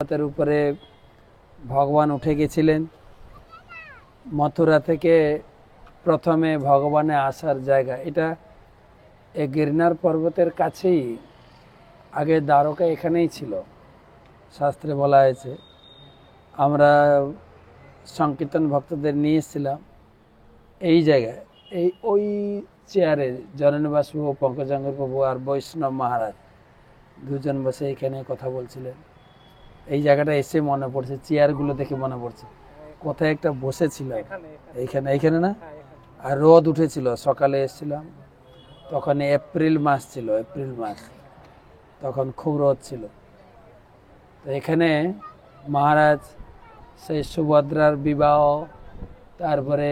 পর্বতের উপরে ভগবান উঠে গেছিলেন। মথুরা থেকে প্রথমে ভগবানের আসার জায়গা এটা এই গিরনার পর্বতের কাছেই। আগে দ্বারকা এখানেই ছিল, শাস্ত্রে বলা হয়েছে। আমরা সংকীর্তন ভক্তদের নিয়ে এসেছিলাম এই জায়গায়, ওই চেয়ারে জননিবাস প্রভু, পঙ্কজাঙ্গর প্রভু আর বৈষ্ণব মহারাজ দুজন বসে এখানে কথা বলছিলেন। এই জায়গাটা এসে মনে পড়ছে, চেয়ারগুলো দেখে মনে পড়ছে কোথায় একটা বসেছিল এইখানে না। আর রোদ উঠেছিল, সকালে এসেছিলাম তখন এপ্রিল মাস ছিল, তখন খুব রোদ ছিল। তো এখানে মহারাজ সেই সুভদ্রার বিবাহ, তারপরে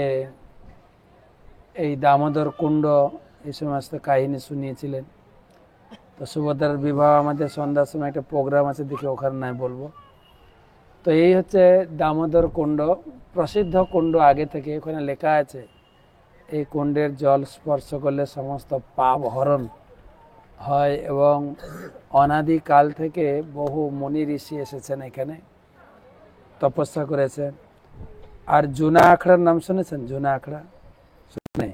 এই দামোদর কুণ্ড, এই সমস্ত কাহিনী শুনিয়েছিলেন। তো সুভদ্রার বিবাহ আমাদের সন্ধ্যার সময় একটা প্রোগ্রাম আছে, দেখি ওখানে নাই বলবো। তো এই হচ্ছে দামোদর কুণ্ড, প্রসিদ্ধ কুণ্ড। আগে থেকে ওখানে লেখা আছে এই কুণ্ডের জল স্পর্শ করলে সমস্ত পাপ হরণ হয়, এবং অনাদিকাল থেকে বহু মুনি ঋষি এসেছেন এখানে, তপস্যা করেছেন। আর জুনা আখড়ার নাম শুনেছেন? জুনা আখড়া শুনে,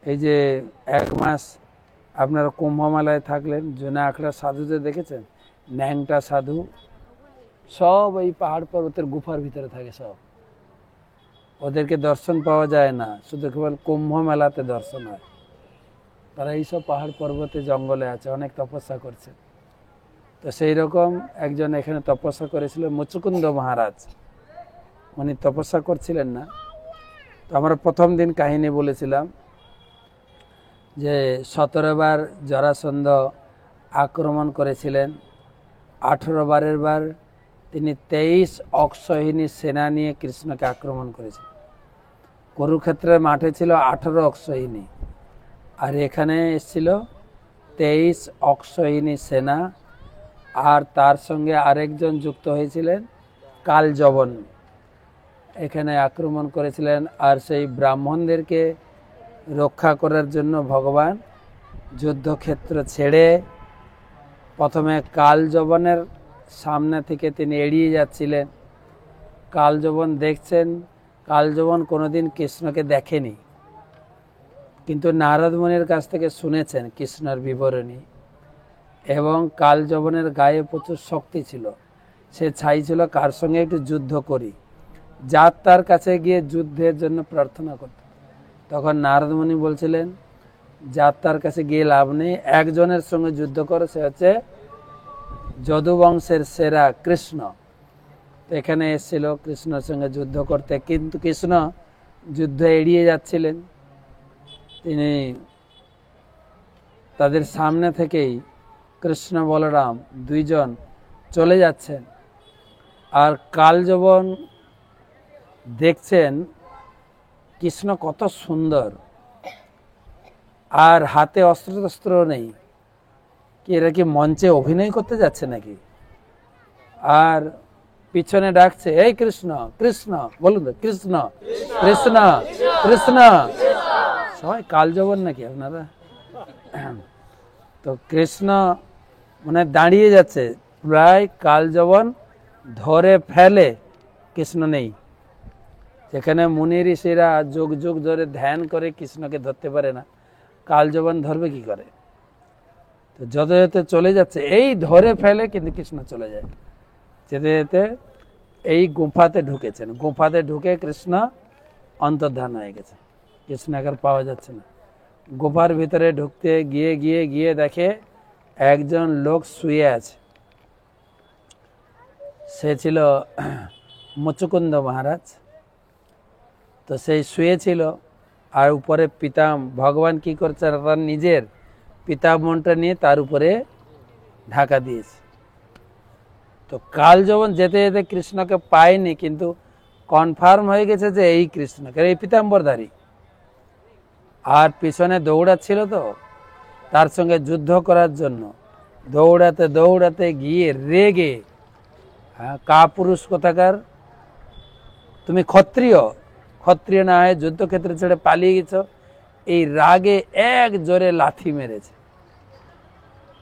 এই যে 1 মাস আপনারা কুম্ভমেলায় থাকলেন, জুনা আখড়া সাধুদের দেখেছেন? ন্যাংটা সাধু, সব এই পাহাড় পর্বতের গুফার ভিতরে থাকে। সব ওদেরকে দর্শন পাওয়া যায় না, শুধু কেবল কুম্ভ মেলাতে দর্শন হয়। তারা এইসব পাহাড় পর্বতে জঙ্গলে আছে, অনেক তপস্যা করছে। তো সেই রকম একজন এখানে তপস্যা করেছিল, মুচুকুন্দ মহারাজ। উনি তপস্যা করছিলেন না। তো আমরা প্রথম দিন কাহিনী বলেছিলাম যে 17 বার জরাসন্ধ আক্রমণ করেছিলেন। 18 বারের বার তিনি 23 অক্ষৌহিণী সেনা নিয়ে কৃষ্ণকে আক্রমণ করেছিলেন। কুরুক্ষেত্রের মাঠে ছিল 18 অক্ষৌহিণী, আর এখানে এসেছিল 23 অক্ষৌহিণী সেনা। আর তার সঙ্গে আরেকজন যুক্ত হয়েছিলেন, কালযবন, এখানে আক্রমণ করেছিলেন। আর সেই ব্রাহ্মণদেরকে রক্ষা করার জন্য ভগবান যুদ্ধক্ষেত্র ছেড়ে প্রথমে কালযবনের সামনে থেকে তিনি এড়িয়ে যাচ্ছিলেন। কালযবন দেখছেন, কালযবন কোনোদিন কৃষ্ণকে দেখেনি, কিন্তু নারদ মুনির কাছ থেকে শুনেছেন কৃষ্ণের বিবরণী। এবং কালযবনের গায়ে প্রচুর শক্তি ছিল, সে চাইছিল কার সঙ্গে একটু যুদ্ধ করি, যার তার কাছে গিয়ে যুদ্ধের জন্য প্রার্থনা করত। তখন নারদ মুনি বলছিলেন, যার তার কাছে গিয়ে লাভ নেই, একজনের সঙ্গে যুদ্ধ করো, সে হচ্ছে যদুবংশের সেরা কৃষ্ণ। তো এখানে এসেছিল কৃষ্ণের সঙ্গে যুদ্ধ করতে, কিন্তু কৃষ্ণ যুদ্ধ এড়িয়ে যাচ্ছিলেন। তিনি তাদের সামনে থেকেই কৃষ্ণ বলরাম দুইজন চলে যাচ্ছেন। আর কালযবন দেখছেন কৃষ্ণ কত সুন্দর, আর হাতে অস্ত্র নেই, কি এরা কি মঞ্চে অভিনয় করতে যাচ্ছে নাকি? আর পিছনে ডাকছে, এই কৃষ্ণ কৃষ্ণ, বলুন তো, কৃষ্ণ কৃষ্ণ কৃষ্ণ। সবাই কালযবন নাকি আপনারা? তো কৃষ্ণ মানে দাঁড়িয়ে যাচ্ছে, প্রায় কালযবন ধরে ফেলে, কৃষ্ণ নেই। যেখানে মুনি ঋষিরা যুগ যুগ ধরে ধ্যান করে কৃষ্ণকে ধরতে পারে না, কালযবন ধরবে কি করে? তো যত যেতে চলে যাচ্ছে, এই ধরে ফেলে, কিন্তু কৃষ্ণ চলে যায়। যেতে যেতে এই গুফাতে ঢুকেছেন, গুফাতে ঢুকে কৃষ্ণ অন্তর্ধান হয়ে গেছে, কৃষ্ণকে আর পাওয়া যাচ্ছে না। গুফার ভিতরে ঢুকতে গিয়ে গিয়ে গিয়ে দেখে একজন লোক শুয়ে আছে। সে ছিল মুচুকুন্দ মহারাজ। তো সেই শুয়েছিল, আর উপরে ভগবান কি করছে, তার নিজের পিতাম্বরটা নিয়ে তার উপরে ঢাকা দিয়েছে। তো কালযবন যেতে যেতে কৃষ্ণকে পায়নি, কিন্তু কনফার্ম হয়ে গেছে যে এই কৃষ্ণ, এই পিতাম্বরধারী। আর পিছনে দৌড়াচ্ছিল, তো তার সঙ্গে যুদ্ধ করার জন্য দৌড়াতে দৌড়াতে গিয়ে রেগে, কাপুরুষ কোথাকার, তুমি ক্ষত্রিয় না হয়ে যুদ্ধক্ষেত্রে ছেড়ে পালিয়ে গেছ, এই রাগে এক জোরে লাথি মেরেছে।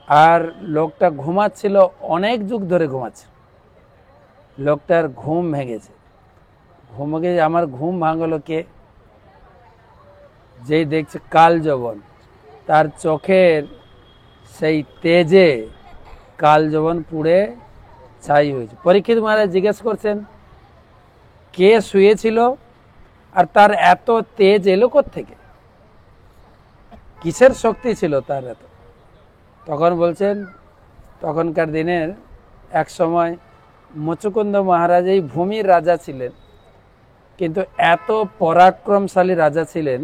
আর লোকটা ঘুমাচ্ছিল, অনেক যুগ ধরে ঘুমাচ্ছে, লোকটার ঘুম ভেঙেছে। আমার ঘুম ভাঙলো কে? যেই দেখছে কাল যবন, তার চোখের সেই তেজে কাল যবন পুড়ে ছাই হয়েছে। পরীক্ষিত মহারাজ জিজ্ঞেস করছেন কে শুয়েছিল আর তার এত তেজ এলো কোত্থেকে, কিসের শক্তি ছিল তার এত? তখন বলছেন তখনকার দিনের এক সময় মুচুকুন্দ মহারাজ এই ভূমির রাজা ছিলেন, কিন্তু এত পরাক্রমশালী রাজা ছিলেন,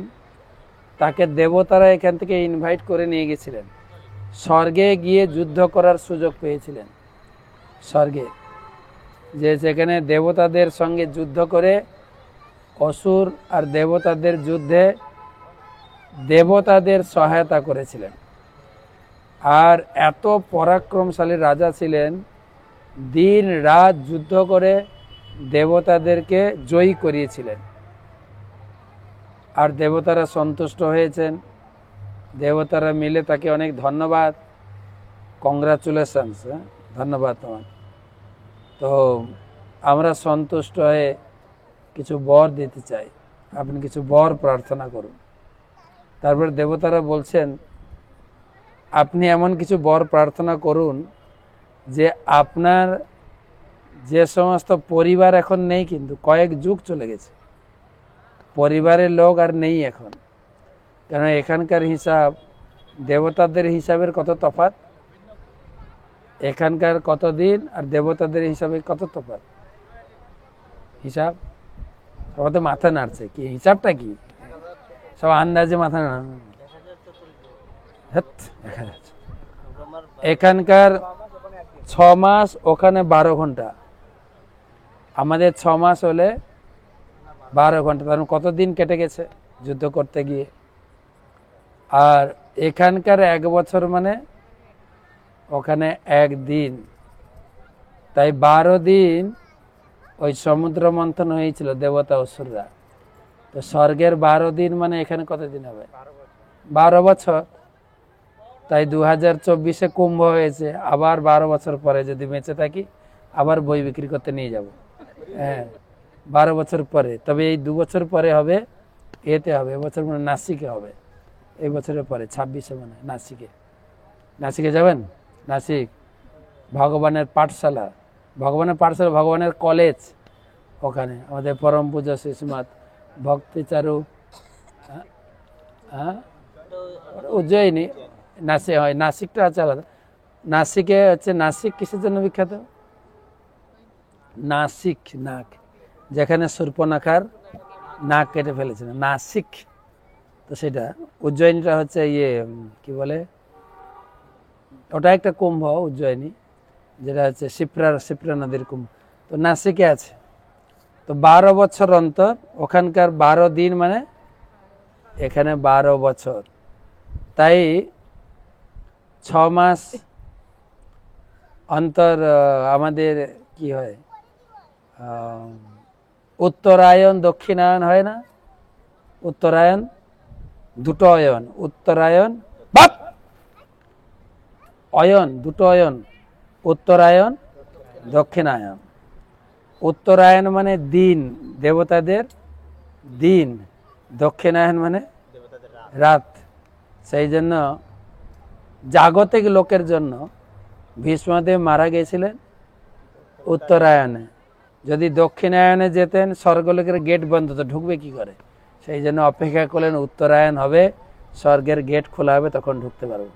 তাকে দেবতারা এখান থেকে ইনভাইট করে নিয়ে গেছিলেন, স্বর্গে গিয়ে যুদ্ধ করার সুযোগ পেয়েছিলেন। স্বর্গে যে সেখানে দেবতাদের সঙ্গে যুদ্ধ করে অসুর আর দেবতাদের যুদ্ধে দেবতাদের সহায়তা করেছিলেন। আর এত পরাক্রমশালী রাজা ছিলেন, দিন রাত যুদ্ধ করে দেবতাদেরকে জয়ী করিয়েছিলেন। আর দেবতারা সন্তুষ্ট হয়েছেন, দেবতারা মিলে তাকে অনেক ধন্যবাদ, কংগ্রাচুলেশনস, ধন্যবাদ তোমার। তো আমরা সন্তুষ্ট হয়ে কিছু বর দিতে চাই, আপনি কিছু বর প্রার্থনা করুন। তারপর দেবতারা বলছেন আপনি এমন কিছু বর প্রার্থনা করুন যে আপনার যে সমস্ত পরিবার এখন নেই, কিন্তু কয়েক যুগ চলে গেছে, পরিবারের লোক আর নেই এখন, কারণ এখানকার হিসাব দেবতাদের হিসাবের কত তফাৎ, এখানকার কত দিন আর দেবতাদের হিসাবে কত তফাৎ। হিসাব সবাই তো মাথা নাড়ছে, কি হিসাবটা কি? সব আন্দাজে মাথা নাড়। এখানকার 6 মাস, ওখানে 12 ঘন্টা, আমাদের 6 মাস হলে 12 ঘন্টা, তার কতদিন কেটে গেছে যুদ্ধ করতে গিয়ে। আর এখানকার 1 বছর মানে ওখানে 1 দিন, তাই 12 দিন ওই সমুদ্র মন্থন হয়েছিল দেবতা অসুররা। তো স্বর্গের 12 দিন মানে এখানে কতদিন হবে? 12 বছর। তাই 2024-এ কুম্ভ হয়েছে, আবার 12 বছর পরে যদি বেঁচে থাকি আবার বই বিক্রি করতে নিয়ে যাব। হ্যাঁ, 12 বছর পরে। তবে এই 2 বছর পরে হবে, এতে হবে, এবছর মানে নাসিকে হবে, এই বছরের পরে 26-এ মানে নাসিকে। নাসিকে যাবেন? নাসিক ভগবানের পাঠশালা, ভগবানের কলেজ, ওখানে আমাদের পরম পূজা শ্রীমৎ ভক্তিচারু, উজ্জয়িনী, নাসিক হয়, নাসিকটা আছে আলাদা। নাসিকে হচ্ছে, নাসিক কিসের জন্য বিখ্যাত? নাসিক, নাক, যেখানে শূর্পণখার নাক কেটে ফেলেছিল, নাসিক। তো সেটা উজ্জয়িনীটা হচ্ছে ইয়ে কি বলে, ওটা একটা কুম্ভ উজ্জয়িনী, যেটা হচ্ছে শিপ্রা নদীর কুম্ভ। তো নাসিকে আছে। তো 12 বছর অন্তর, ওখানকার 12 দিন মানে এখানে 12 বছর। তাই 6 মাস অন্তর আমাদের কি হয়, উত্তরায়ণ দক্ষিণায়ন হয় না? উত্তরায়ণ, দুটো অয়ন, উত্তরায়ণ অয়ন, দুটো অয়ন, উত্তরায়ণ দক্ষিণায়ন। উত্তরায়ণ মানে দিন, দেবতাদের দিন, দক্ষিণায়ন মানে রাত। সেই জন্য জাগতিক লোকের জন্য ভীষ্মদেব মারা গেছিলেন উত্তরায়ণে। যদি দক্ষিণায়নে যেতেন স্বর্গলোকের গেট বন্ধ, তো ঢুকবে কি করে? সেই জন্য অপেক্ষা করলেন উত্তরায়ণ হবে, স্বর্গের গেট খোলা হবে, তখন ঢুকতে পারব।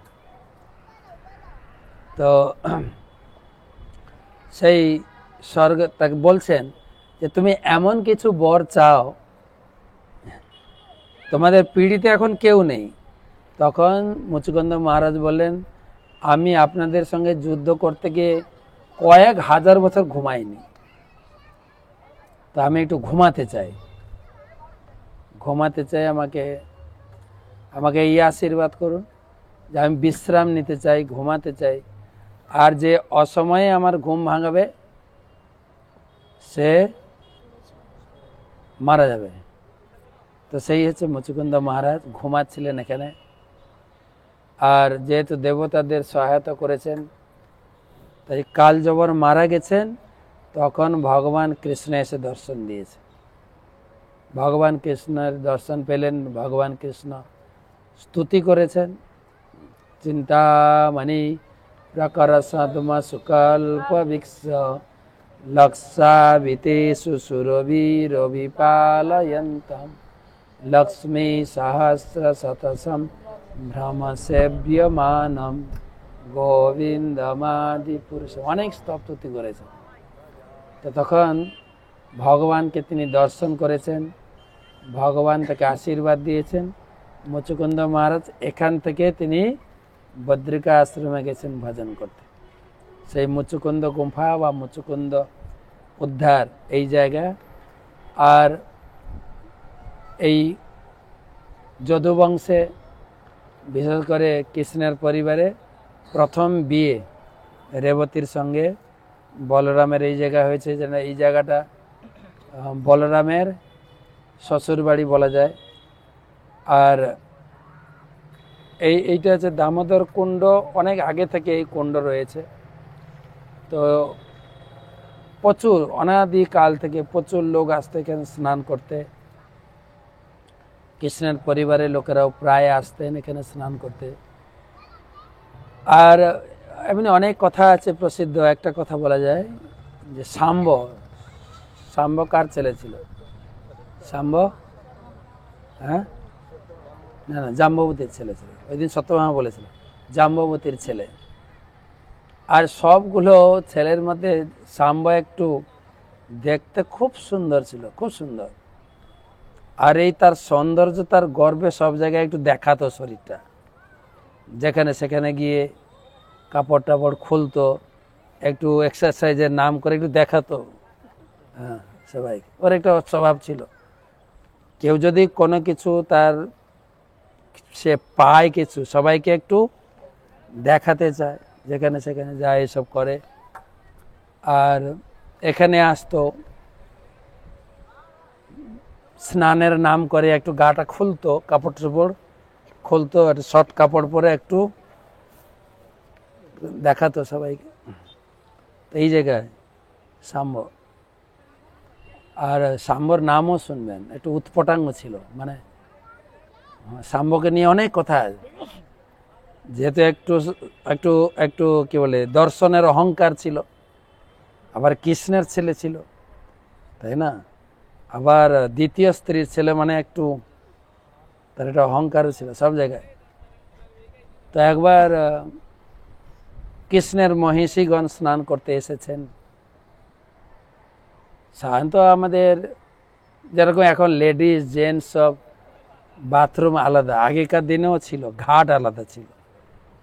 তো সেই স্বর্গ তাকে বলছেন যে তুমি এমন কিছু বর চাও, তোমাদের পিড়িতে এখন কেউ নেই। তখন মুচুকুন্দ মহারাজ বললেন আমি আপনাদের সঙ্গে যুদ্ধ করতে গিয়ে কয়েক হাজার বছর ঘুমাইনি, তো আমি একটু ঘুমাতে চাই, আমাকে এই আশীর্বাদ করুন যে আমি বিশ্রাম নিতে চাই, ঘুমাতে চাই। আর যে অসময়ে আমার ঘুম ভাঙাবে সে মারা যাবে। তো সেই হচ্ছে মুচুকুন্দ মহারাজ ঘুমাচ্ছিলেন এখানে। আর যেহেতু দেবতাদের সহায়তা করেছেন, তাই কাল যবন মারা গেছেন, তখন ভগবান কৃষ্ণ এসে দর্শন দিয়েছে। ভগবান কৃষ্ণের দর্শন পেলেন, ভগবান কৃষ্ণ স্তুতি করেছেন, চিন্তামণি প্রকর সদ্ম সুকল্প বিক্ষ লক্ষাবিতেষু সুরবীরবিপালয়ন্তম লক্ষ্মী সহস্র শতসম ভ্রমসেব্যমানম গোবিন্দমাদি পুরুষ, অনেক স্তবস্তুতি করেছেন। তো তখন ভগবানকে তিনি দর্শন করেছেন, ভগবান তাকে আশীর্বাদ দিয়েছেন। মুচুকুন্দ মহারাজ এখান থেকে তিনি বদ্রিকা আশ্রমে গেছেন ভজন করতে। সেই মুচুকুন্দ গুম্ফা বা মুচুকুন্দ উদ্ধার এই জায়গা। আর এই যদুবংশে বিশেষ করে কৃষ্ণের পরিবারে প্রথম বিয়ে রেবতীর সঙ্গে বলরামের এই জায়গা হয়েছে। যেন এই জায়গাটা বলরামের শ্বশুর বাড়ি বলা যায়। আর এইটা হচ্ছে দামোদর কুণ্ড, অনেক আগে থেকে এই কুণ্ড রয়েছে। তো প্রচুর অনাদিকাল থেকে প্রচুর লোক আসতে এখানে স্নান করতে। কৃষ্ণের পরিবারের লোকেরাও প্রায় আসতেন এখানে স্নান করতে। আর এমনি অনেক কথা আছে প্রসিদ্ধ। একটা কথা বলা যায় যে শাম্ব কার ছেলে ছিল? শাম্ব, হ্যাঁ, না জাম্ববতীর ছেলে ছিল। ওই দিন সত্যভামা বলেছিল জাম্ববতীর ছেলে। আর সবগুলো ছেলের মধ্যে শাম্ব একটু দেখতে খুব সুন্দর ছিল, খুব সুন্দর। আর এই তার সৌন্দর্য, তার গর্বে সব জায়গায় একটু দেখাতো শরীরটা। যেখানে সেখানে গিয়ে কাপড় টাপড় খুলতো, একটু এক্সারসাইজের নাম করে একটু দেখাতো। হ্যাঁ, সবাই ওর একটা স্বভাব ছিল। কেউ যদি কোনো কিছু তার সে পায় কিছু, সবাইকে একটু দেখাতে চায়, যেখানে সেখানে যায় এসব করে। আর এখানে আসতো স্নানের নাম করে একটু গাটা খুলতো, কাপড় চোপড় খুলতো, একটু শর্ট কাপড় পরে একটু দেখাতো সবাইকে। এই জায়গায় শাম্ব। আর শাম্বর নামও শুনবেন, একটু উৎপটাঙ্গ ছিল। মানে শাম্বকে নিয়ে অনেক কথা আছে, যেহেতু একটু একটু একটু কি বলে দর্শনের অহংকার ছিল, আবার কৃষ্ণের ছেলে ছিল, তাই না? আবার দ্বিতীয় স্ত্রীর ছেলে, মানে একটু তার একটা অহংকারও ছিল সব জায়গায়। তো একবার কৃষ্ণের মহিষীগণ স্নান করতে এসেছেন। সাধারণত আমাদের যেরকম এখন লেডিস জেন্টস সব বাথরুম আলাদা, আগেকার দিনেও ছিল, ঘাট আলাদা ছিল,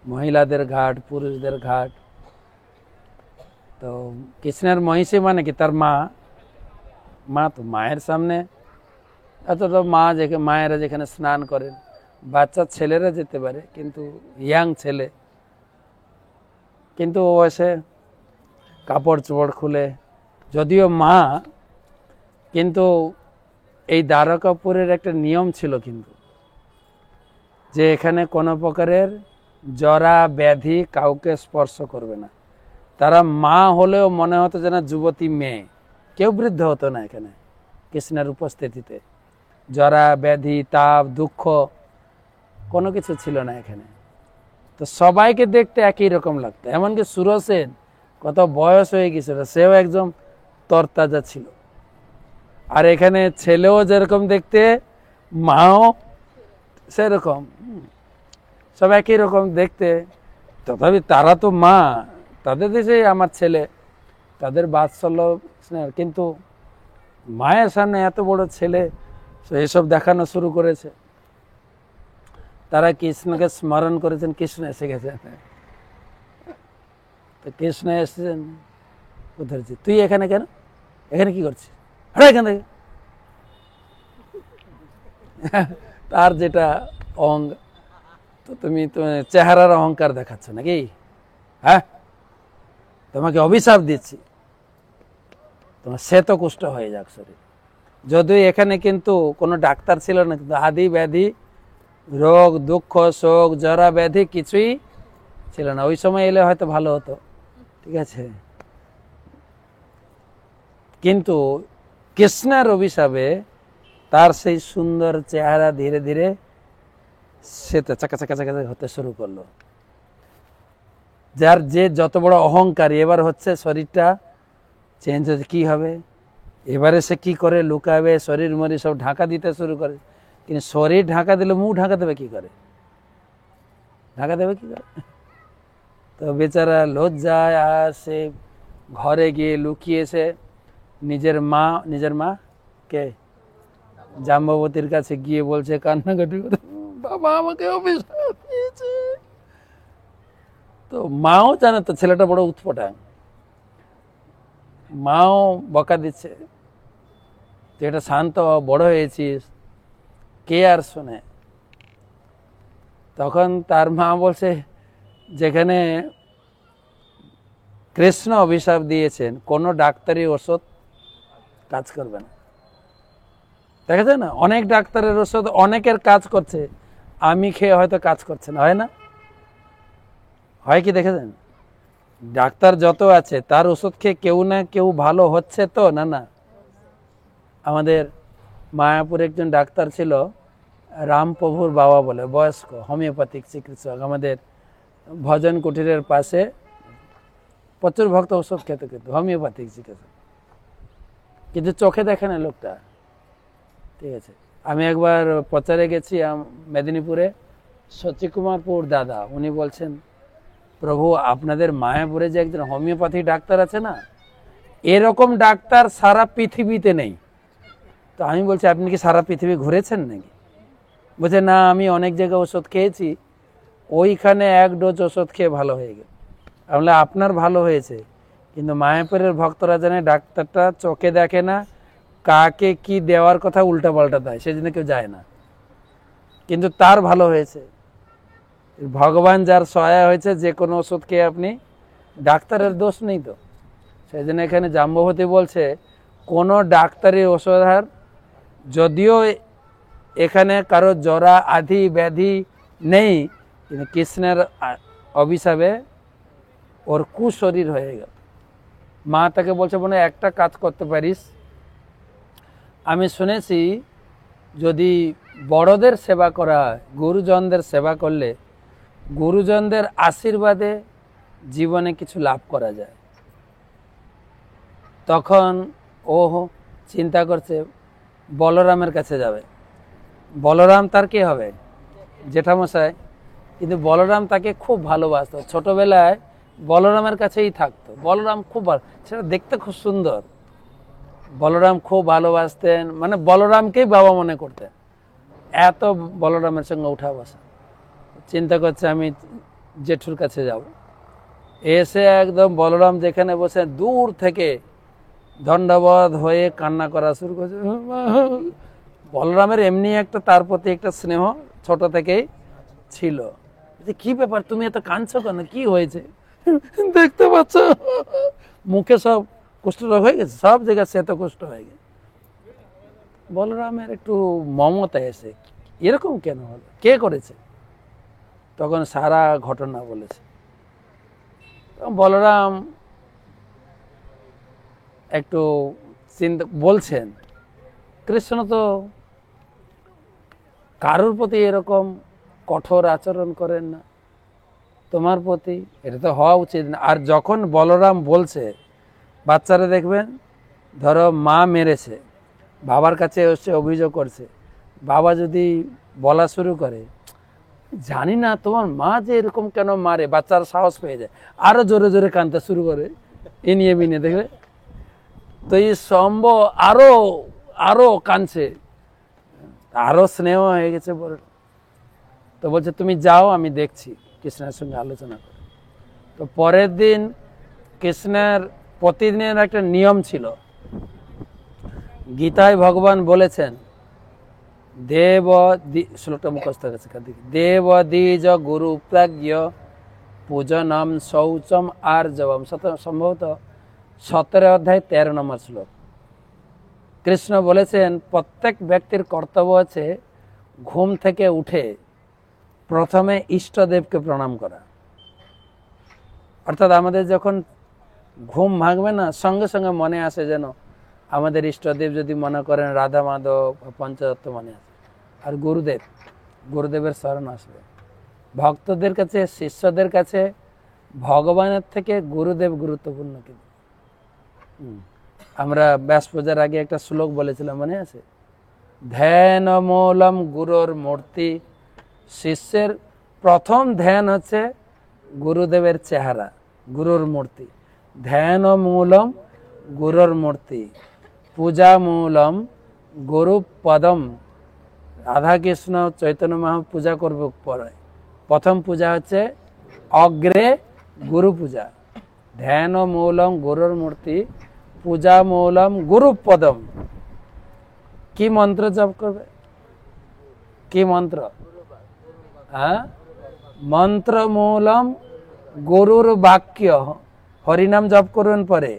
মহিলাদের ঘাট, পুরুষদের ঘাট। তো কৃষ্ণের মহিষী মানে কি তার মা, তো মায়ের সামনে এতটা মায়েরা যেখানে স্নান করেন, বাচ্চা ছেলেরা যেতে পারে, কিন্তু ইয়াং ছেলে, কিন্তু ও এসে কাপড় চোপড় খুলে, যদিও মা, কিন্তু এই দ্বারকাপুরের একটা নিয়ম ছিল কিন্তু, যে এখানে কোনো প্রকারের জরা ব্যাধি কাউকে স্পর্শ করবে না। তারা মা হলেও মনে হতো যেন যুবতী মেয়ে, কেউ বৃদ্ধ হতো না এখানে কৃষ্ণের উপস্থিতিতে। জরা ব্যাধি তাপ দুঃখ কোনো কিছু ছিল না এখানে। তো সবাইকে দেখতে একই রকম লাগতো। এমনকি সুরসেন কত বয়স হয়ে গেছিল, সেও একদম তরতাজা ছিল। আর এখানে ছেলেও যেরকম দেখতে, মাও সেরকম, সব একই রকম দেখতে। তথাপি তারা তো মা, তাদের দেশে আমার ছেলে, তাদের বাৎসল্য স্নেহ। কিন্তু মায়ের সামনে এত বড় ছেলে এসব দেখানো শুরু করেছে। তারা কৃষ্ণকে স্মরণ করেছেন, কৃষ্ণ এসে গেছেন। তো কৃষ্ণ এসেছেন, কোথায় তুই এখানে কেন, এখানে কি করছিস, এখান থেকে। তার যেটা তো তুমি চেহারার অহংকার দেখাচ্ছ নাকি? হ্যাঁ, তোমাকে অভিশাপ দিচ্ছি, তোমার শ্বেতকুষ্ঠ হয়ে যাক শরীর। যদিও এখানে কিন্তু কোনো ডাক্তার ছিল না, কিন্তু আদি ব্যাধি রোগ দুঃখ শোক জরা ব্যাধি কিছুই ছিল না। ওই সময় এলে হয়তো ভালো হতো, ঠিক আছে। কিন্তু কৃষ্ণের অভিশাপে তার সেই সুন্দর চেহারা ধীরে ধীরে সেটা চাকা চাকা চাকা হতে শুরু করলো। যার যে যত বড় অহংকারী, এবার হচ্ছে শরীরটা চেঞ্জ হচ্ছে, কি হবে এবারে, সে কি করে লুকাবে, শরীর মরি সব ঢাকা দিতে শুরু করে। কিন্তু শরীর ঢাকা দিলে মুখ ঢাকা দেবে কি করে, ঢাকা দেবে কি করে? তো বেচারা লজ্জায় আর সে ঘরে গিয়ে লুকিয়েছে, নিজের মা কে জাম্ববতীর কাছে গিয়ে বলছে কান্নাকাটি করে, বাবা আমাকে অভিশাপ দিয়েছে। তো মাও জানে তো ছেলেটা বড় উৎপটা, মাও বকা দিচ্ছে, তুই এটা শান্ত বড় হয়েছিস, কে আর শোনে। তখন তার মা বলছে, যেখানে কৃষ্ণ অভিশাপ দিয়েছেন কোনো ডাক্তারি ওষুধ কাজ করবে না। দেখা যায় না, অনেক ডাক্তারের ওষুধ অনেকের কাজ করছে, আমি খেয়ে হয়তো কাজ করছে না, হয় না? হয় কি দেখেছেন? ডাক্তার যত আছে তার ওষুধ খেয়ে কেউ না কেউ ভালো হচ্ছে তো, না না। আমাদের মায়াপুরে একজন ডাক্তার ছিল, রামপ্রভুর বাবা বলে, বয়স্ক হোমিওপ্যাথিক চিকিৎসক, আমাদের ভজন কুটিরের পাশে প্রচুর ভক্ত ওষুধ খেতে কিন্তু হোমিওপ্যাথিক চিকিৎসক, কিন্তু চোখে দেখে না লোকটা, ঠিক আছে। আমি একবার প্রচারে গেছি মেদিনীপুরে, সচিকুমারপুর দাদা, উনি বলছেন, প্রভু আপনাদের মায়াপুরে যে একজন হোমিওপ্যাথি ডাক্তার আছে না, এরকম ডাক্তার সারা পৃথিবীতে নেই। তো আমি বলছি, আপনি কি সারা পৃথিবী ঘুরেছেন নাকি? বলছে না, আমি অনেক জায়গায় ওষুধ খেয়েছি, ওইখানে এক ডোজ ওষুধ খেয়ে ভালো হয়ে গেল। তাহলে আপনার ভালো হয়েছে, কিন্তু মায়াপুরের ভক্তরা জানে ডাক্তারটা চোখে দেখে না, কাকে কি দেওয়ার কথা উল্টা পাল্টা দেয়, সেজন্য কেউ যায় না, কিন্তু তার ভালো হয়েছে। ভগবান যার সহায় হয়েছে, যে কোনো ওষুধ খেয়ে আপনি, ডাক্তারের দোষ নেই তো। সেই জন্য এখানে জাম্ববতী বলছে, কোনো ডাক্তারি ওষুধ আর, যদিও এখানে কারো জরা আধি ব্যাধি নেই, কিন্তু কৃষ্ণের অভিশাপে ওর কুশরীর হয়ে গেল। মা তাকে বলছে, বোন একটা কাজ করতে পারিস, আমি শুনেছি যদি বড়দের সেবা করা হয়, গুরুজনদের সেবা করলে গুরুজনদের আশীর্বাদে জীবনে কিছু লাভ করা যায়। তখন ও চিন্তা করছে বলরামের কাছে যাবে। বলরাম তার কি হবে, জেঠামশাই, কিন্তু বলরাম তাকে খুব ভালোবাসতো, ছোটবেলায় বলরামের কাছেই থাকতো। বলরাম খুব ভালো, সেটা দেখতে খুব সুন্দর, বলরাম খুব ভালোবাসতেন, মানে বলরামকেই বাবা মনে করতেন, এত বলরামের সঙ্গে উঠা বসা। চিন্তা করছে আমি জেঠুর কাছে যাব, এসে একদম বলরাম যেখানে বসে দূর থেকে দণ্ডবোধ হয়ে কান্না করা শুরু করছে। বলরামের এমনি একটা তার প্রতি একটা স্নেহ ছোট থেকেই ছিল। কি ব্যাপার, তুমি এত কাঁদছো কেন, কি হয়েছে? দেখতে পাচ্ছ মুখে সব কুষ্ঠরোগ হয়ে গেছে, সব জায়গায় সে তো কুষ্ঠ হয়ে গেছে। বলরামের একটু মমতা এসে, এরকম কেন হলো, কে করেছে? তখন সারা ঘটনা বলেছে। বলরাম একটু চিন্তা বলছেন, কৃষ্ণ তো কারোর প্রতি এরকম কঠোর আচরণ করেন না, তোমার প্রতি এটা তো হওয়া উচিত না। আর যখন বলরাম বলছে, বাচ্চারা দেখবেন, ধরো মা মেরেছে, বাবার কাছে এসে অভিযোগ করছে, বাবা যদি বলা শুরু করে, জানি না তোমার মা যে এরকম কেন মারে, বাচ্চার সাহস পেয়ে যায়, আরো জোরে জোরে কাঁদতে শুরু করে, এ নিয়ে বিনে দেখবে। তো এই সম্ভ আরো আরো কাঁদছে, আরো স্নেহ হয়ে গেছে বলে। তো বলছে তুমি যাও, আমি দেখছি, কৃষ্ণের সঙ্গে আলোচনা করে। তো পরের দিন কৃষ্ণের প্রতিদিনের একটা নিয়ম ছিল, গীতায় ভগবান বলেছেন, দেব শ্লোকটা মুখস্থ গেছে, দেব দ্বিজ গুরু প্রাজ্ঞ পূজনম শৌচম আর্জবম, সম্ভবত 17 অধ্যায় 13 নম্বর শ্লোক। কৃষ্ণ বলেছেন প্রত্যেক ব্যক্তির কর্তব্য আছে ঘুম থেকে উঠে প্রথমে ইষ্টদেবকে প্রণাম করা। অর্থাৎ আমাদের যখন ঘুম ভাঙবে না, সঙ্গে সঙ্গে মনে আসে যেন আমাদের ইষ্টদেব যদি মনে করেন রাধা মাধব পঞ্চতত্ত্ব মনে আছে, আর গুরুদেবের স্মরণ আসবে। ভক্তদের কাছে, শিষ্যদের কাছে ভগবানের থেকে গুরুদেব গুরুত্বপূর্ণ। কিন্তু আমরা ব্যাস পূজার আগে একটা শ্লোক বলেছিলাম, মনে আছে? ধ্যান মূলম গুরুর মূর্তি। শিষ্যের প্রথম ধ্যান হচ্ছে গুরুদেবের চেহারা, গুরুর মূর্তি। ধ্যান মূলম গুরুর মূর্তি, পূজা মূলম গুরু পদম। রাধা কৃষ্ণ চৈতন্য মহাপ্রভু পূজা করবে পরে, প্রথম পূজা হচ্ছে অগ্রে গুরু পূজা। ধ্যান মূলম গুরুর মূর্তি, পূজা মূলম গুরু পদম। কি মন্ত্র জপ করবে? কি মন্ত্র? মন্ত্র মূলম গুরুর বাক্য। হরিনাম জপ করবেন পরে,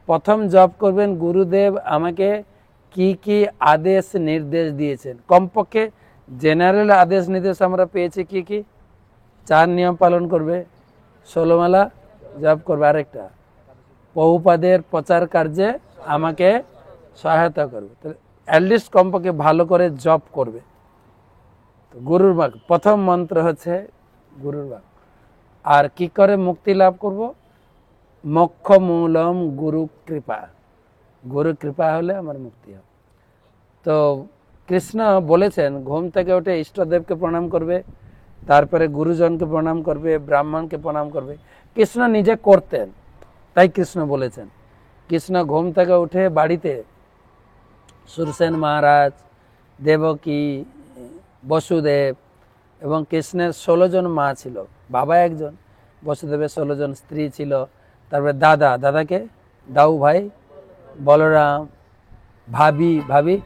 প্রথম জপ করবেন গুরুদেব আমাকে কি কি আদেশ নির্দেশ দিয়েছেন। কমপক্ষে জেনারেল আদেশ নির্দেশ আমরা পেয়েছি কি কি? 4 নিয়ম পালন করবে, 16 মালা জপ করবে, আরেকটা প্রভুপাদের প্রচার কার্যে আমাকে সহায়তা করবে। তো অ্যাটলিস্ট কমপক্ষে ভালো করে জপ করবে। তো গুরুর বাক্য, প্রথম মন্ত্র হচ্ছে গুরুর বাক্য। আর কি করে মুক্তি লাভ করব? মোক্ষ মূলম গুরু কৃপা। গুরু কৃপা হলে আমার মুক্তি হবে। তো কৃষ্ণ বলেছেন ঘুম থেকে উঠে ইষ্টদেবকে প্রণাম করবে, তারপরে গুরুজনকে প্রণাম করবে, ব্রাহ্মণকে প্রণাম করবে। কৃষ্ণ নিজে করতেন, তাই কৃষ্ণ বলেছেন। কৃষ্ণ ঘুম থেকে উঠে বাড়িতে সুরসেন মহারাজ, দেবকী, বসুদেব এবং কৃষ্ণের 16 জন মা ছিল, বাবা একজন, বসুদেবের 16 জন স্ত্রী ছিল, তারপরে দাদাকে দাউ ভাই, বলরাম, ভাবি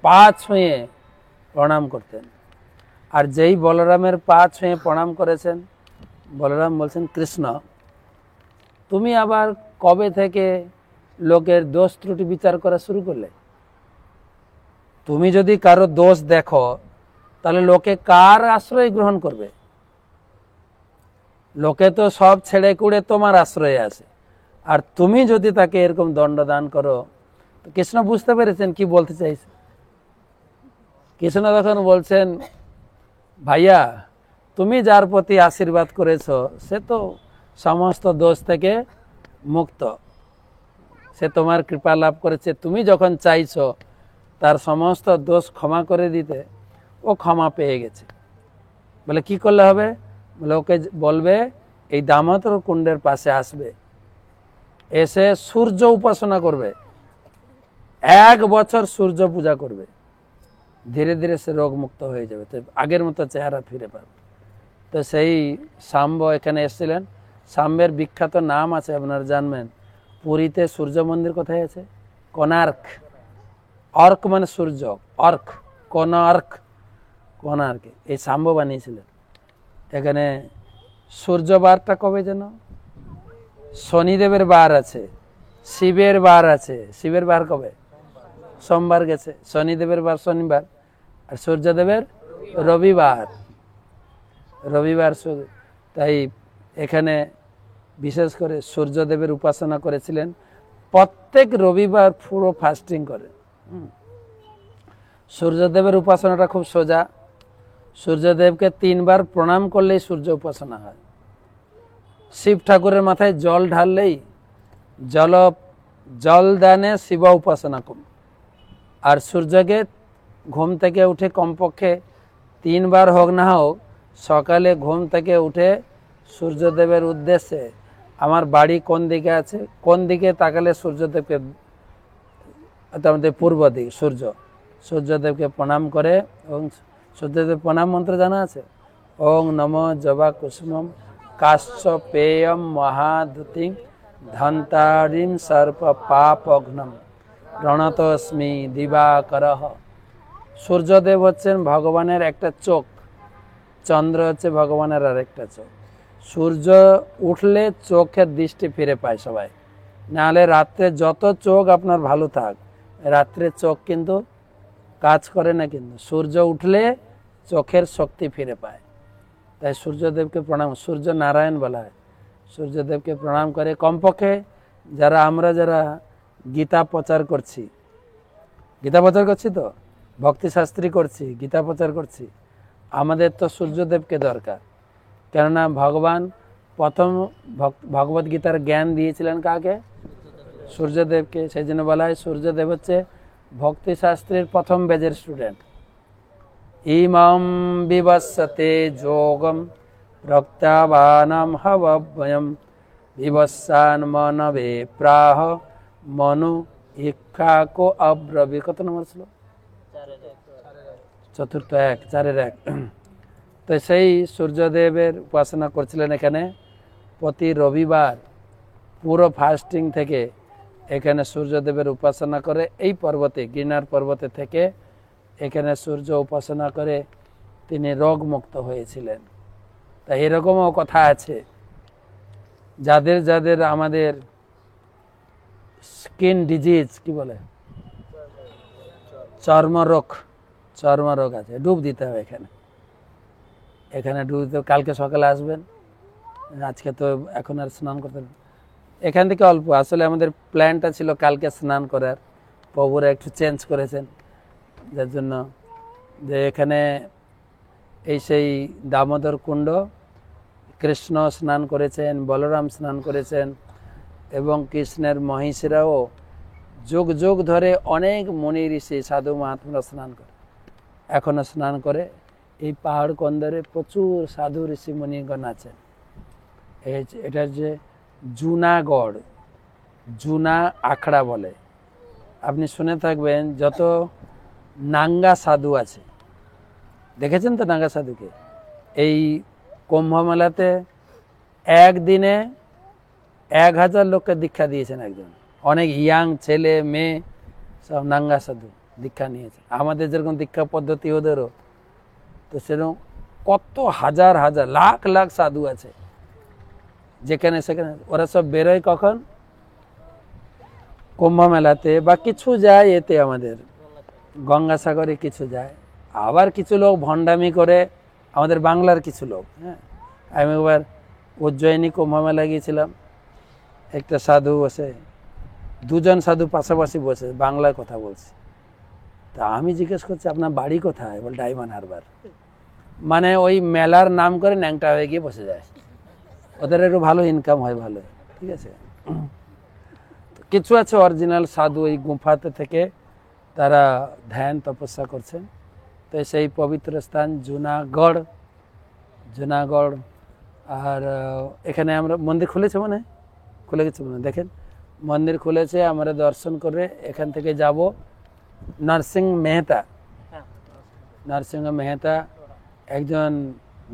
পা ছুঁয়ে প্রণাম করতেন। আর যেই বলরামের পা ছুঁয়ে প্রণাম করেছেন, বলরাম বলছেন কৃষ্ণ তুমি আবার কবে থেকে লোকের দোষ ত্রুটি বিচার করা শুরু করলে? তুমি যদি কারো দোষ দেখো তাহলে লোকে কার আশ্রয় গ্রহণ করবে? লোকে তো সব ছেড়ে কুড়ে তোমার আশ্রয়ে আসে, আর তুমি যদি তাকে এরকম দণ্ডদান করো। তো কৃষ্ণ বুঝতে পেরেছেন কি বলতে চাইছে। কৃষ্ণ তখন বলছেন ভাইয়া তুমি যার প্রতি আশীর্বাদ করেছো সে তো সমস্ত দোষ থেকে মুক্ত, সে তোমার কৃপা লাভ করেছে। তুমি যখন চাইছো তার সমস্ত দোষ ক্ষমা করে দিতে, ও ক্ষমা পেয়ে গেছে। বলে কি করলে হবে? বলে ওকে বলবে এই দামোদর কুণ্ডের পাশে আসবে, এসে সূর্য উপাসনা করবে, 1 বছর সূর্য পূজা করবে, ধীরে ধীরে সে রোগ মুক্ত হয়ে যাবে, তো আগের মতো চেহারা ফিরে পাবে। তো সেই শাম্ব এখানে এসেছিলেন। শাম্বের বিখ্যাত নাম আছে, আপনারা জানবেন। পুরীতে সূর্য মন্দির কোথায় আছে? কোণার্ক। অর্ক মানে সূর্য, অর্ক, কোণার্কে এই শাম্ব বানিয়েছিলেন। এখানে সূর্যবারটা কবে যেন? শনিদেবের বার আছে, শিবের বার আছে। শিবের বার কবে? সোমবার গেছে। শনিদেবের বার শনিবার, আর সূর্যদেবের রবিবার। তাই এখানে বিশেষ করে সূর্যদেবের উপাসনা করেছিলেন। প্রত্যেক রবিবার পুরো ফাস্টিং করে। সূর্যদেবের উপাসনাটা খুব সোজা। সূর্যদেবকে 3 বার প্রণাম করলেই সূর্য উপাসনা হয়। শিব ঠাকুরের মাথায় জল ঢাললেই জল দানে শিব উপাসনা করুন। আর সূর্যকে ঘুম থেকে উঠে কমপক্ষে 3 বার হোক না হোক, সকালে ঘুম থেকে উঠে সূর্যদেবের উদ্দেশ্যে, আমার বাড়ি কোন দিকে আছে, কোন দিকে তাকালে সূর্যদেবকে, আমাদের পূর্ব দিক সূর্যদেবকে প্রণাম করে। এবং সূর্যদেব প্রণাম মন্ত্র জানা আছে? ওং নমো জবা কুসুমম কাশ্চ পেয়ম মহাদুতিং ধন্তারিম সর্প পাপঘ্নম প্রণতস্মি দিবাকরঃ। সূর্যদেব হচ্ছেন ভগবানের একটা চোখ, চন্দ্র হচ্ছে ভগবানের আর একটা চোখ। সূর্য উঠলে চোখের দৃষ্টি ফিরে পায় সবাই, নাহলে রাত্রে যত চোখ আপনার ভালো থাক, রাত্রে চোখ কিন্তু কাজ করে না। কিন্তু সূর্য উঠলে চোখের শক্তি ফিরে পায়। তাই সূর্যদেবকে প্রণাম, সূর্য নারায়ণ বলা হয়। সূর্যদেবকে প্রণাম করে কমপক্ষে আমরা যারা গীতা প্রচার করছি, গীতা প্রচার করছি তো, ভক্তিশাস্ত্রী করছি, গীতা প্রচার করছি, আমাদের তো সূর্যদেবকে দরকার। কেননা ভগবান প্রথম ভগবদ গীতার জ্ঞান দিয়েছিলেন কাকে? সূর্যদেবকে। সেই জন্য বলা হয় সূর্যদেব হচ্ছে ভক্তিশাস্ত্রের প্রথম ব্যাচের স্টুডেন্ট। ইমাম বিবস্বতে যোগম রক্তাবানাম হবভয়ম বিবস্বান মনবে প্রাহ মনু ইক্ষাকো অব্রবী। কত নম্বর ছিল? চতুর্থ এক, 4-1। তো সেই সূর্যদেবের উপাসনা করছিলেন এখানে। প্রতি রবিবার পুরো ফাস্টিং থেকে এখানে সূর্যদেবের উপাসনা করে এই পর্বতে, গিরনার পর্বতে থেকে এখানে সূর্য উপাসনা করে তিনি রোগমুক্ত হয়েছিলেন। তা এরকমও কথা আছে, যাদের যাদের আমাদের স্কিন ডিজিজ, কি বলে, চর্মরোগ আছে, ডুব দিতে হবে এখানে। এখানে ডুব দিতে, কালকে সকালে আসবেন, আজকে তো এখন আর স্নান করতে, এখান থেকে অল্প, আসলে আমাদের প্ল্যানটা ছিল কালকে স্নান করার, প্রভুরা একটু চেঞ্জ করেছেন, যার জন্য যে এখানে এই সেই দামোদর কুণ্ড, কৃষ্ণ স্নান করেছেন, বলরাম স্নান করেছেন, এবং কৃষ্ণের মহিষীরাও যুগ যুগ ধরে অনেক মুনি ঋষি সাধু মহাত্মারা স্নান করে, এখনো স্নান করে। এই পাহাড় কন্দরে প্রচুর সাধু ঋষি মুনিগণ আছেন। এটা যে জুনাগড়, জুনা আখড়া বলে, আপনি শুনে থাকবেন। যত নাঙ্গা সাধু আছে, দেখেছেন তো নাঙ্গা সাধুকে? এই কুম্ভ মেলাতে একদিনে 1000 লোককে দীক্ষা দিয়েছেন একজন। অনেক ইয়াং ছেলে মেয়ে সব নাঙ্গা সাধু দীক্ষা নিয়েছে। আমাদের যেরকম দীক্ষা পদ্ধতি ওদেরও, তো সেরকম কত হাজার হাজার লাখ লাখ সাধু আছে যেখানে সেখানে। ওরা সব বেরোয় কখন? কুম্ভ মেলাতে, বা কিছু যায় এতে আমাদের গঙ্গাসাগরে কিছু যায়। আবার কিছু লোক ভণ্ডামি করে, আমাদের বাংলার কিছু লোক। হ্যাঁ, আমি একবার উজ্জয়িনী কুম্ভ মেলা গিয়েছিলাম, একটা সাধু বসে, দুজন সাধু পাশাপাশি বসে বাংলায় কথা বলছে। তা আমি জিজ্ঞেস করছি আপনার বাড়ি কোথায়? বল ডায়মন্ড হারবার। মানে ওই মেলার নাম করে ন্যাংটা হয়ে গিয়ে বসে যায়। ওদের একটু ভালো ইনকাম হয়, ভালো, ঠিক আছে। কিছু আছে অরিজিনাল সাধু, এই গুফাতে থেকে তারা ধ্যান তপস্যা করছেন। তো সেই পবিত্র স্থান জুনাগড়। আর এখানে আমরা মন্দির খুলেছে, খুলে গেছে দেখেন, মন্দির খুলেছে। আমরা দর্শন করে এখান থেকে যাব নরসিংহ মেহতা একজন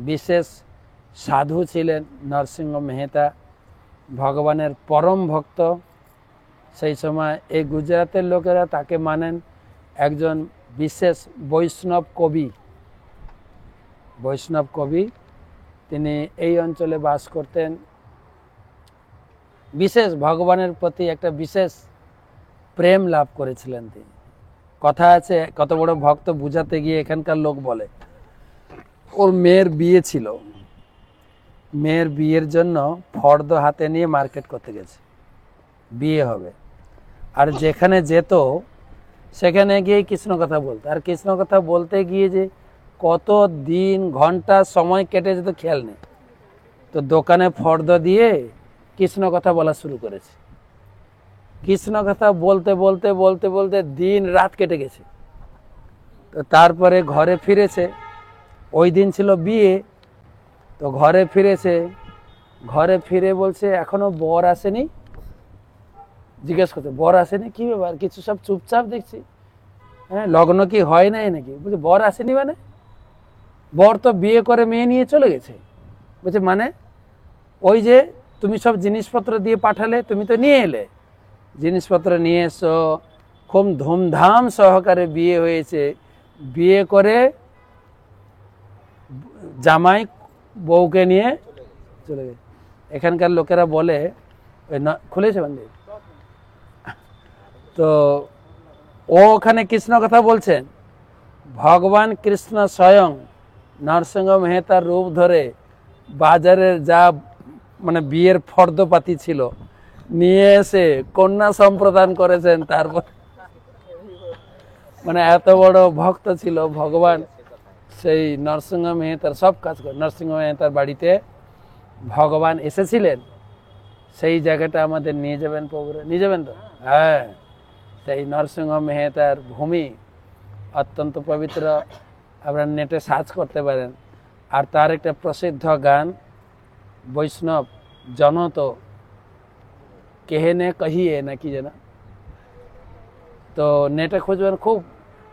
বিশেষ সাধু ছিলেন। নরসিংহ মেহতা ভগবানের পরম ভক্ত। সেই সময় এই গুজরাটের লোকেরা তাকে মানেন একজন বিশেষ বৈষ্ণব কবি। তিনি এই অঞ্চলে বাস করতেন। বিশেষ ভগবানের প্রতি একটা বিশেষ প্রেম লাভ করেছিলেন তিনি। কথা আছে, কত বড় ভক্ত বুঝাতে গিয়ে এখানকার লোক বলে, ওর মেয়ের বিয়ে ছিল, মেয়ের বিয়ের জন্য ফর্দ হাতে নিয়ে মার্কেট করতে গেছে, বিয়ে হবে। আর যেখানে যেত সেখানে গিয়ে কৃষ্ণ কথা বলতো। আর কৃষ্ণ কথা বলতে গিয়ে যে কত দিন ঘন্টা সময় কেটে যেত খেয়াল নেই। তো দোকানে ফর্দ দিয়ে কৃষ্ণ কথা বলা শুরু করেছে। কৃষ্ণ কথা বলতে বলতে বলতে বলতে দিন রাত কেটে গেছে। তো তারপরে ঘরে ফিরেছে, ওই দিন ছিল বিয়ে। তো ঘরে ফিরেছে, ঘরে ফিরে বলছে এখনো বর আসেনি। জিজ্ঞেস করছে বর আসেনি, কি ব্যাপার, কিছু সব চুপচাপ দেখছি, হ্যাঁ লগ্ন কি হয় নাই নাকি? বলছে বর আসেনি মানে? বর তো বিয়ে করে মেয়ে নিয়ে চলে গেছে। বলছে মানে? ওই যে তুমি সব জিনিসপত্র দিয়ে পাঠালে, তুমি তো নিয়ে এলে, জিনিসপত্র নিয়ে এসো, খুব ধুমধাম সহকারে বিয়ে হয়েছে। বিয়ে করে জামাই বউকে নিয়ে চলে গেছে। এখানকার লোকেরা বলে, খুলেছে মন্দির, তো ও ওখানে কৃষ্ণ কথা বলছেন। ভগবান কৃষ্ণ স্বয়ং নরসিংহ মেহতার রূপ ধরে বাজারের যা মানে বিয়ের ফর্দপাতি ছিল নিয়ে এসে কন্যা সম্প্রদান করেছেন। তারপর মানে এত বড় ভক্ত ছিল ভগবান। সেই নরসিংহ মেহতার সব কাজ করে, নরসিংহ মেহতার বাড়িতে ভগবান এসেছিলেন। সেই জায়গাটা আমাদের নিয়ে যাবেন প্রভুরা, নিয়ে যাবেন তো? হ্যাঁ, সেই নরসিংহ মেহতার ভূমি অত্যন্ত পবিত্র, আপনারা নেটে সার্চ করতে পারেন। আর তার একটা প্রসিদ্ধ গান বৈষ্ণব জনত কেহেনে কহিয়ে নাকি যেন, তো নেটে খুঁজবেন খুব।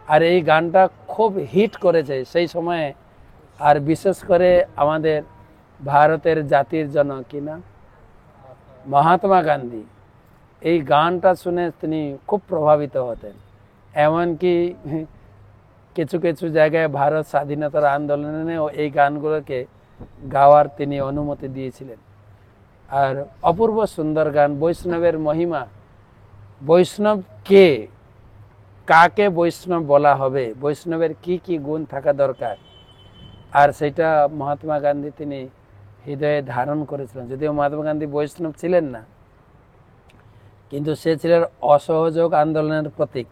আর এই গানটা খুব হিট করেছে সেই সময়ে। আর বিশেষ করে আমাদের ভারতের জাতির জনক কি না, মহাত্মা গান্ধী, এই গানটা শুনে তিনি খুব প্রভাবিত হতেন। এমনকি কিছু কিছু জায়গায় ভারত স্বাধীনতার আন্দোলনেও এই গানগুলোকে গাওয়ার তিনি অনুমতি দিয়েছিলেন। আর অপূর্ব সুন্দর গান, বৈষ্ণবের মহিমা, বৈষ্ণব কে, কাকে বৈষ্ণব বলা হবে, বৈষ্ণবের কি কি গুণ থাকা দরকার, আর সেটা মহাত্মা গান্ধী তিনি হৃদয়ে ধারণ করেছিলেন। যদিও মহাত্মা গান্ধী বৈষ্ণব ছিলেন না, কিন্তু সে ছিলেন অসহযোগ আন্দোলনের প্রতীক।